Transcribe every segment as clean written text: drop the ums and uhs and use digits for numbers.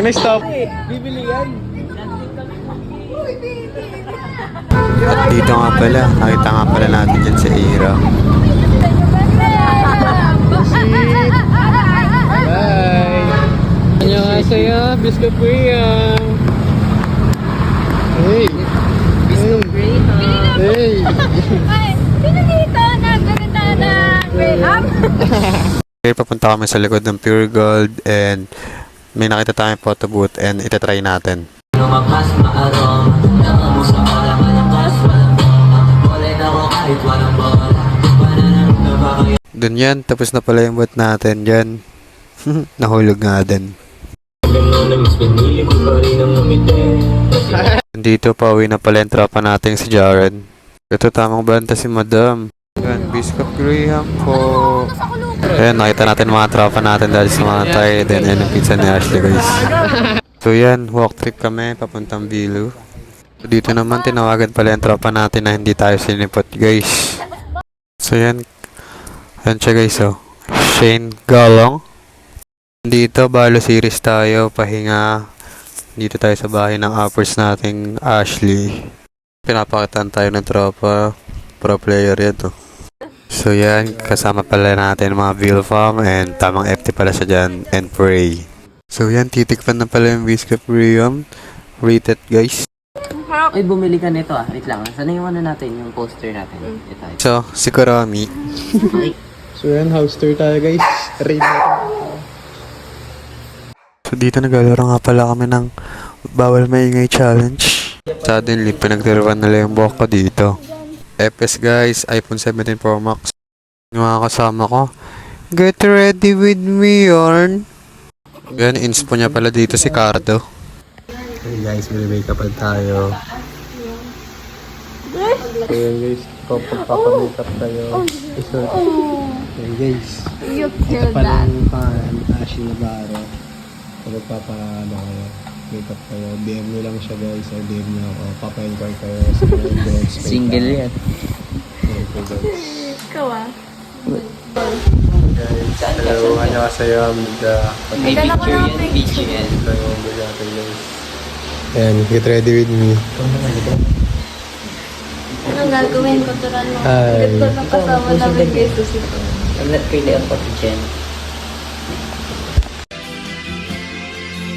Yung na-stop. Bibili yan. At dito nga pala, nakita nga pala natin dyan sa Ira. Bye! 안녕하세요. Biscuit Priya. Hey! Biscuit Priya. Hey! Ay, sino dito nagganita na Graham? Okay, papunta kami sa likod ng Pure Gold and may nakita tayong photo booth and itatry natin. Lumabas maaroma, nakamusta ka lang malakas, walang bomba, walay na ko kahit walang bola, pananang na ba kayo? Dun yan, tapos na pala yung booth natin dyan. Nahulog nga din. Dito pauwi na pala yung tropa natin si Jared. Ito tamang banta si Madam. Yan, Biscuit Graham po. Ayan, nakita natin mga tropa natin dahil sa mga tayo. Then, yan yung pizza ni Ashley, guys. So, yan, walk trip kami, papuntang Bilu. So, dito naman, tinawagan pala yung tropa natin na hindi tayo sinipot, guys. So, yan. Yan siya, guys, oh. Shane Galong. Dito, balo series tayo, pahinga. Dito tayo sa bahay ng uppers nating Ashley. Pinapakitaan tayo ng tropa. Pro player yan, to. So yan, kasama pala natin mga Vilfam and tamang FT pala siya dyan and Pray. So yan, titikpan na pala yung Biscuit Priam. Rated, guys. Ay, bumili ka nito ah. Wait lang. Sana yung ano natin, yung poster natin. Ito. So, si Kurami. So yan, house tour tayo, guys. Raid natin. So dito naglalaro nga pala kami ng bawal maingay challenge. Suddenly, pinagtiruan nila yung buhok ko dito. FS guys, iPhone 17 Pro Max. Yung mga kasama ko, get ready with me, Yorn. Yan, inspo niya pala dito si Cardo. Hey guys, may makeup tayo. So yan guys, papapapamake-up tayo. Hey guys, You ito killed pala that. yung fan, Ashley Navarro. Magpapano kayo, makeup kayo. DM nyo lang siya guys, or DM nyo ako. Papa-inquire kayo sa mga girls. Single yan. Ikaw ah. Guys, hello, annyeonghaseyo. May picture yan, video yan. And get ready with me. Anong gagawin ko turan mo? Ay. Ito na kasama namin guys. Ang let kayo lang po si Jen.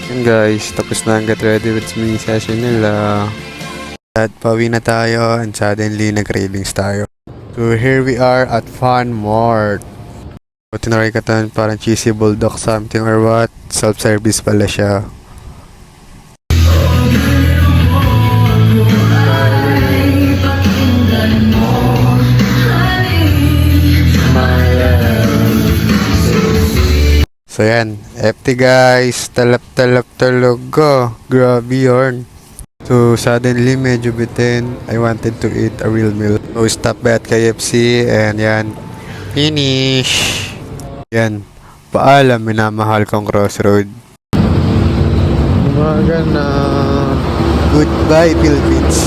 And guys, tapos na ang get ready with me session nila. At pauwi na tayo and suddenly nag-cravings tayo. So here we are at Fun Mart. So tinaray ka tan parang cheesy bulldog something or what. Self-service pala siya. So yan, FT guys, talap-talap talaga. Grabe yarn. So suddenly medyo bitin. I wanted to eat a real meal. So stop by at KFC and yan, finish. Yan, paalam minamahal kong crossroad. Umaga na. Goodbye Philippines.